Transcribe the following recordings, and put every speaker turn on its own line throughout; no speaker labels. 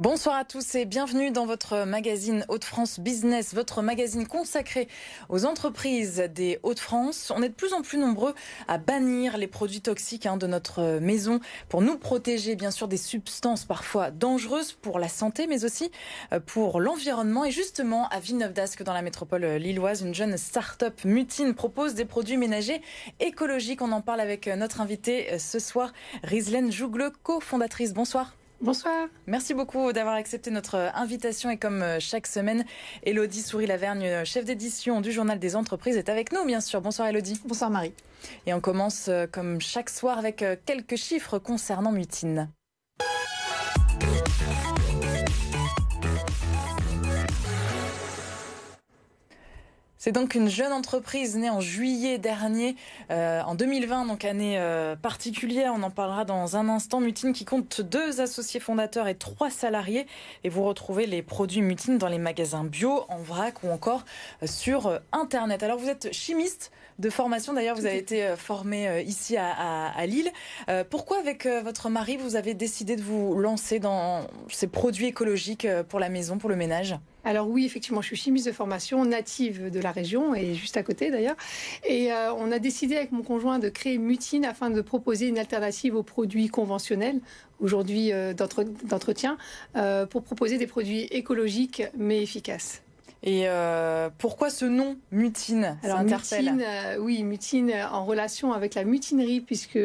Bonsoir à tous et bienvenue dans votre magazine Hauts-de-France Business, votre magazine consacré aux entreprises des Hauts-de-France. On est de plus en plus nombreux à bannir les produits toxiques de notre maison pour nous protéger bien sûr des substances parfois dangereuses pour la santé mais aussi pour l'environnement. Et justement à Villeneuve-d'Ascq dans la métropole lilloise, une jeune start-up Mutine propose des produits ménagers écologiques. On en parle avec notre invitée ce soir, Rizlen Jougle, cofondatrice. Bonsoir.
Bonsoir.
Merci beaucoup d'avoir accepté notre invitation et comme chaque semaine, Élodie Souris-Lavergne, chef d'édition du Journal des entreprises, est avec nous bien sûr. Bonsoir Élodie.
Bonsoir Marie.
Et on commence comme chaque soir avec quelques chiffres concernant Mutine. C'est donc une jeune entreprise née en juillet dernier, en 2020, donc année particulière. On en parlera dans un instant. Mutine qui compte 2 associés fondateurs et 3 salariés. Et vous retrouvez les produits Mutine dans les magasins bio, en vrac ou encore sur Internet. Alors vous êtes chimiste de formation. D'ailleurs, vous avez été formé ici à Lille. Pourquoi avec votre mari, vous avez décidé de vous lancer dans ces produits écologiques pour la maison, pour le ménage ?
Alors oui, effectivement, je suis chimiste de formation, native de la région et juste à côté d'ailleurs. Et on a décidé avec mon conjoint de créer Mutine afin de proposer une alternative aux produits conventionnels, aujourd'hui d'entretien, pour proposer des produits écologiques mais efficaces.
Et pourquoi ce nom Mutine?
Alors Mutine, Mutine en relation avec la mutinerie, puisque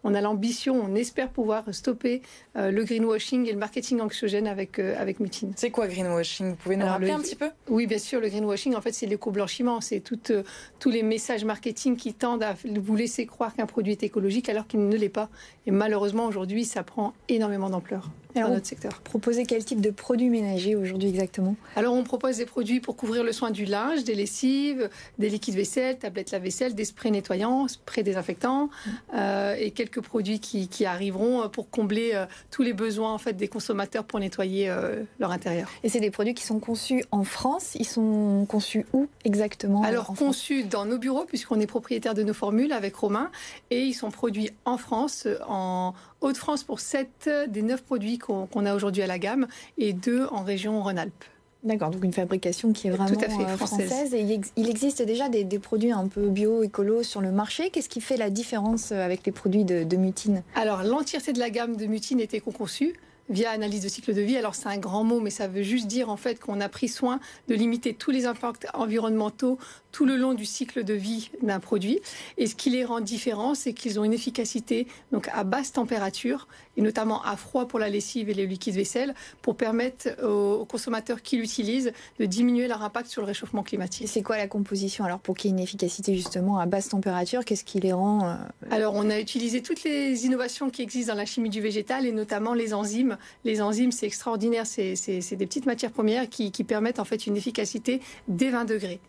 on a l'ambition, on espère pouvoir stopper le greenwashing et le marketing anxiogène avec Mutine.
C'est quoi greenwashing? Vous pouvez nous rappeler un petit peu?
Oui, bien sûr. Le greenwashing, en fait, c'est l'éco-blanchiment. C'est tous les messages marketing qui tendent à vous laisser croire qu'un produit est écologique alors qu'il ne l'est pas. Et malheureusement, aujourd'hui, ça prend énormément d'ampleur dans notre secteur.
Proposez quel type de produits ménagers aujourd'hui exactement?
Alors, on propose des produits pour couvrir le soin du linge, des lessives, des liquides vaisselle, tablettes lave-vaisselle, des sprays nettoyants, sprays désinfectants et quelques produits qui arriveront pour combler tous les besoins en fait des consommateurs pour nettoyer leur intérieur.
Et c'est des produits qui sont conçus en France. Ils sont conçus où exactement?
Alors conçus dans nos bureaux puisqu'on est propriétaire de nos formules avec Romain, et ils sont produits en France, en Hauts-de-France pour 7 des 9 produits qu'on a aujourd'hui à la gamme et 2 en région Rhône-Alpes.
D'accord, donc une fabrication qui est vraiment
tout à fait
française. Et il existe déjà des produits un peu bio, écolo sur le marché. Qu'est-ce qui fait la différence avec les produits de Mutine?
Alors, l'entièreté de la gamme de Mutine est éco-conçue via analyse de cycle de vie. Alors c'est un grand mot, mais ça veut juste dire en fait qu'on a pris soin de limiter tous les impacts environnementaux tout le long du cycle de vie d'un produit. Et ce qui les rend différents, c'est qu'ils ont une efficacité donc à basse température et notamment à froid pour la lessive et les liquides vaisselle pour permettre aux consommateurs qui l'utilisent de diminuer leur impact sur le réchauffement climatique.
C'est quoi la composition alors pour qu'il y ait une efficacité justement à basse température? Qu'est-ce qui les rend
Alors on a utilisé toutes les innovations qui existent dans la chimie du végétal et notamment les enzymes. Les enzymes, c'est extraordinaire, c'est des petites matières premières qui permettent en fait une efficacité dès 20 degrés.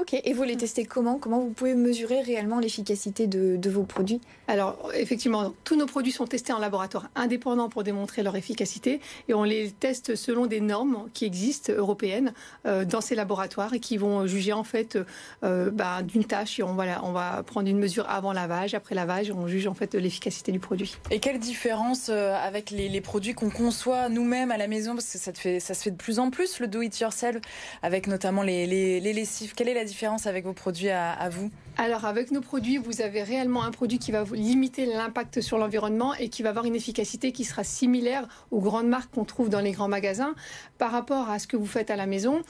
Ok, et vous les testez comment? Comment vous pouvez mesurer réellement l'efficacité de vos produits?
Alors, effectivement, tous nos produits sont testés en laboratoire indépendant pour démontrer leur efficacité et on les teste selon des normes qui existent européennes dans ces laboratoires et qui vont juger en fait d'une tâche. Et on va prendre une mesure avant lavage, après lavage, on juge en fait l'efficacité du produit.
Et quelle différence avec les produits qu'on conçoit nous-mêmes à la maison? Parce que ça se fait de plus en plus, le do-it-yourself, avec notamment les lessives. Quelle est la différence avec vos produits à vous?
Alors avec nos produits, vous avez réellement un produit qui va vous limiter l'impact sur l'environnement et qui va avoir une efficacité qui sera similaire aux grandes marques qu'on trouve dans les grands magasins. Par rapport à ce que vous faites à la maison,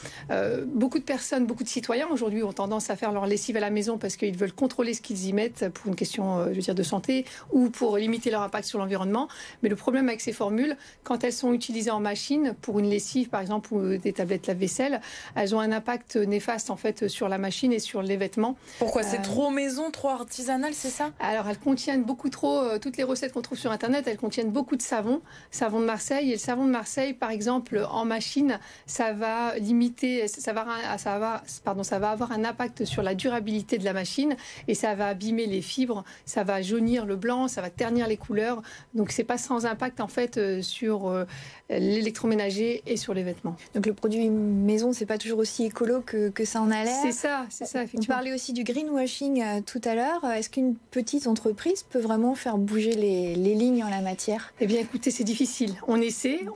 beaucoup de personnes, beaucoup de citoyens aujourd'hui ont tendance à faire leur lessive à la maison parce qu'ils veulent contrôler ce qu'ils y mettent pour une question de santé ou pour limiter leur impact sur l'environnement. Mais le problème avec ces formules, quand elles sont utilisées en machine pour une lessive par exemple ou des tablettes lave-vaisselle, elles ont un impact néfaste en fait sur la machine et sur les vêtements.
Pourquoi? C'est trop maison, trop artisanal, c'est ça?
Alors elles contiennent beaucoup trop, toutes les recettes qu'on trouve sur internet, elles contiennent beaucoup de savon de Marseille, et le savon de Marseille par exemple en machine, ça va limiter, ça va avoir un impact sur la durabilité de la machine et ça va abîmer les fibres, ça va jaunir le blanc, ça va ternir les couleurs, donc c'est pas sans impact en fait sur l'électroménager et sur les vêtements.
Donc le produit maison, c'est pas toujours aussi écolo que ça en a l'air?
C'est ça, effectivement.
On parlait aussi du greenwashing tout à l'heure. Est-ce qu'une petite entreprise peut vraiment faire bouger les lignes en la matière?
Eh bien, écoutez, c'est difficile. On essaie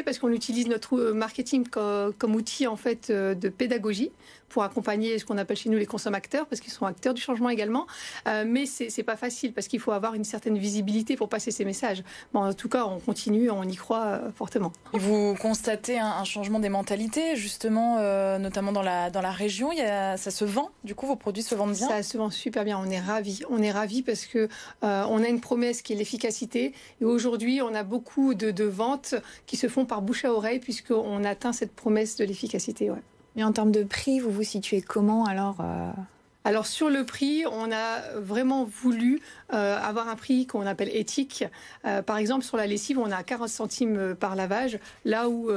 parce qu'on utilise notre marketing comme outil en fait de pédagogie pour accompagner ce qu'on appelle chez nous les consommateurs, parce qu'ils sont acteurs du changement également. Mais c'est pas facile parce qu'il faut avoir une certaine visibilité pour passer ces messages. Bon, en tout cas, on continue, on y croit fortement.
Et vous constatez un changement des mentalités, justement, notamment dans la région. Ça se vend, du coup, vos produits se vendent bien?
Ça se vend super bien. On est ravis parce que on a une promesse qui est l'efficacité. Et aujourd'hui, on a beaucoup de ventes qui se font par bouche à oreille puisqu'on atteint cette promesse de l'efficacité. Ouais.
Et en termes de prix, vous vous situez comment alors
Alors sur le prix, on a vraiment voulu avoir un prix qu'on appelle éthique. Par exemple, sur la lessive, on a 40 centimes par lavage, là où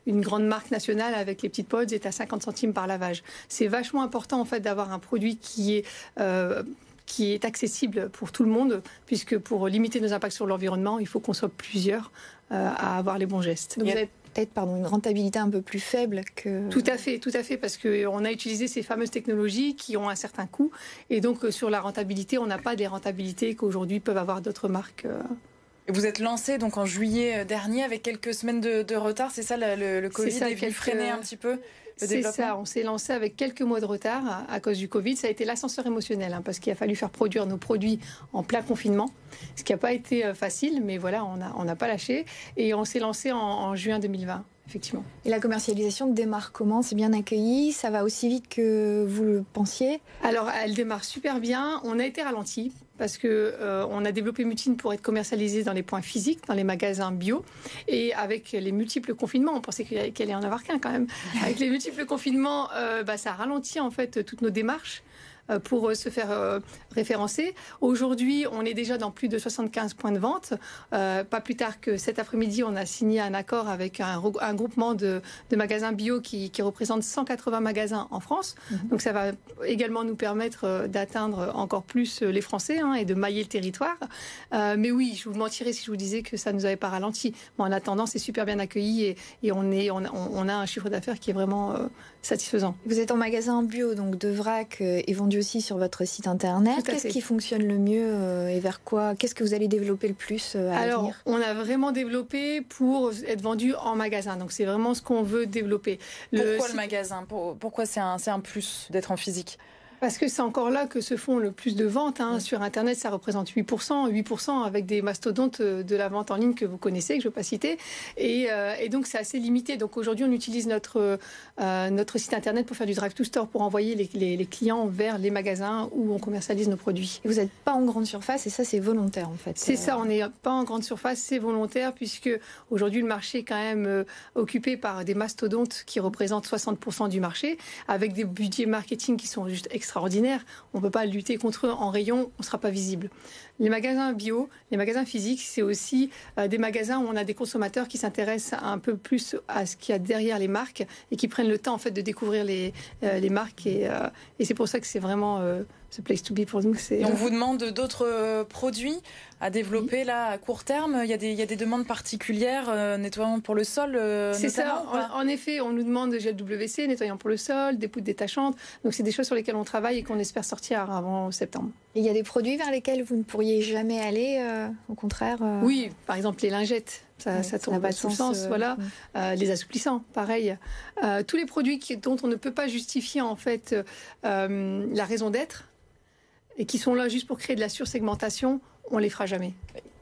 une grande marque nationale avec les petites pods est à 50 centimes par lavage. C'est vachement important en fait d'avoir un produit qui est accessible pour tout le monde, puisque pour limiter nos impacts sur l'environnement, il faut qu'on soit plusieurs à avoir les bons gestes.
Donc vous avez peut-être une rentabilité un peu plus faible que...
Tout à fait, parce qu'on a utilisé ces fameuses technologies qui ont un certain coût. Et donc, sur la rentabilité, on n'a pas des rentabilités qu'aujourd'hui peuvent avoir d'autres marques.
Vous êtes lancé donc en juillet dernier avec quelques semaines de retard, c'est ça le Covid est venu freiner un petit peu le développement?
C'est ça, on s'est lancé avec quelques mois de retard à cause du Covid. Ça a été l'ascenseur émotionnel parce qu'il a fallu faire produire nos produits en plein confinement, ce qui n'a pas été facile, mais voilà, on n'a pas lâché et on s'est lancé en juin 2020. Effectivement.
Et la commercialisation démarre comment? C'est bien accueilli? Ça va aussi vite que vous le pensiez?
Alors, elle démarre super bien. On a été ralenti parce que on a développé Mutine pour être commercialisé dans les points physiques, dans les magasins bio. Et avec les multiples confinements, on pensait qu'il allait en avoir qu'un quand même. Avec les multiples confinements, ça a ralenti en fait toutes nos démarches pour se faire référencer. Aujourd'hui, on est déjà dans plus de 75 points de vente. Pas plus tard que cet après-midi, on a signé un accord avec un groupement de magasins bio qui représente 180 magasins en France. Donc ça va également nous permettre d'atteindre encore plus les Français et de mailler le territoire. Mais oui, je vous mentirais si je vous disais que ça ne nous avait pas ralenti. Bon, en attendant, c'est super bien accueilli et on a un chiffre d'affaires qui est vraiment satisfaisant.
Vous êtes en magasin bio, donc de vrac est vendu aussi sur votre site internet. Qu'est-ce qui fonctionne le mieux et vers quoi? Qu'est-ce que vous allez développer le plus à l'avenir?
On a vraiment développé pour être vendu en magasin. Donc c'est vraiment ce qu'on veut développer.
Pourquoi le magasin? Pourquoi c'est un plus d'être en physique?
Parce que c'est encore là que se font le plus de ventes. Sur Internet, ça représente 8% avec des mastodontes de la vente en ligne que vous connaissez, que je ne vais pas citer. Et donc, c'est assez limité. Donc, aujourd'hui, on utilise notre site Internet pour faire du drive-to-store, pour envoyer les clients vers les magasins où on commercialise nos produits.
Et vous n'êtes pas en grande surface et ça, c'est volontaire, en fait.
C'est ça, on n'est pas en grande surface, c'est volontaire, puisque aujourd'hui, le marché est quand même occupé par des mastodontes qui représentent 60% du marché, avec des budgets marketing qui sont juste extraordinaire. On ne peut pas lutter contre eux en rayon, on ne sera pas visible. Les magasins bio, les magasins physiques, c'est aussi des magasins où on a des consommateurs qui s'intéressent un peu plus à ce qu'il y a derrière les marques et qui prennent le temps en fait de découvrir les marques et c'est pour ça que c'est vraiment ce place to be pour nous.
Et on vous demande d'autres produits à développer là à court terme. Il y a des demandes particulières, nettoyant pour le sol.
C'est ça. En effet, on nous demande gel WC, nettoyant pour le sol, des poudres détachantes. Donc c'est des choses sur lesquelles on travaille et qu'on espère sortir avant septembre.
Et il y a des produits vers lesquels vous ne pourriez jamais aller, au contraire
Oui, par exemple les lingettes. Ça tombe sous le sens, voilà. Les assouplissants, pareil. Tous les produits dont on ne peut pas justifier en fait la raison d'être et qui sont là juste pour créer de la sursegmentation, on les fera jamais.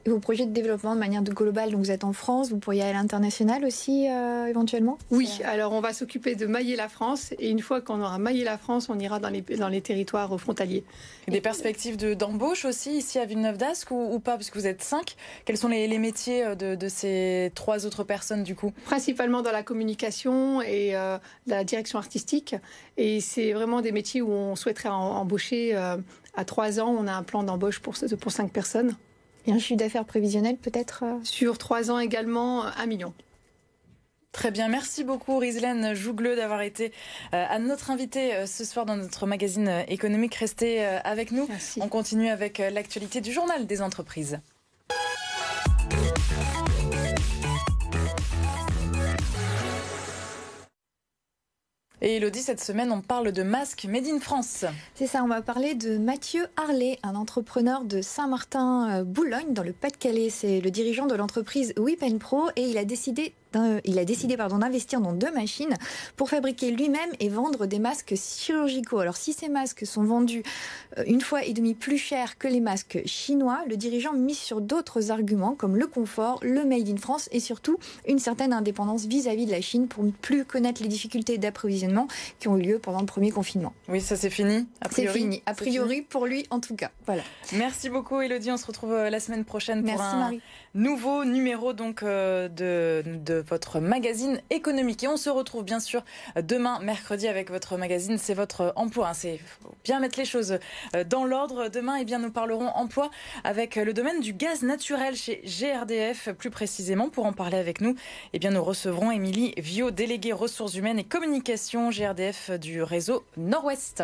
Et vos projets de développement de manière globale, donc vous êtes en France, vous pourriez aller à l'international aussi éventuellement?
Oui, alors on va s'occuper de mailler la France et une fois qu'on aura maillé la France, on ira dans les territoires frontaliers.
Et des perspectives d'embauche aussi ici à Villeneuve-d'Ascq ou pas, parce que vous êtes 5. Quels sont les métiers de ces 3 autres personnes du coup?
Principalement dans la communication et la direction artistique. Et c'est vraiment des métiers où on souhaiterait embaucher à 3 ans. On a un plan d'embauche pour 5 personnes.
Et un chiffre d'affaires prévisionnel peut-être?
Sur 3 ans également, 1 million.
Très bien, merci beaucoup Rislaine Jougleux d'avoir été à notre invitée ce soir dans notre magazine économique. Restez avec nous.
Merci.
On continue avec l'actualité du journal des entreprises. Et Elodie, cette semaine, on parle de masques made in France.
C'est ça, on va parler de Mathieu Harlet, un entrepreneur de Saint-Martin-Boulogne, dans le Pas-de-Calais. C'est le dirigeant de l'entreprise Whip & Pro et il a décidé d'investir dans 2 machines pour fabriquer lui-même et vendre des masques chirurgicaux. Alors si ces masques sont vendus 1,5 fois plus cher que les masques chinois, le dirigeant mise sur d'autres arguments comme le confort, le made in France et surtout une certaine indépendance vis-à-vis de la Chine pour ne plus connaître les difficultés d'approvisionnement qui ont eu lieu pendant le premier confinement.
Oui, ça c'est fini.
C'est fini, a priori pour lui en tout cas. Voilà.
Merci beaucoup Elodie, on se retrouve la semaine prochaine pour un nouveau numéro donc de votre magazine économique. Et on se retrouve bien sûr demain, mercredi, avec votre magazine C'est votre emploi. C'est faut bien mettre les choses dans l'ordre. Demain, nous parlerons emploi avec le domaine du gaz naturel chez GRDF. Plus précisément, pour en parler avec nous, nous recevrons Émilie Viau, déléguée ressources humaines et communication GRDF du réseau Nord-Ouest.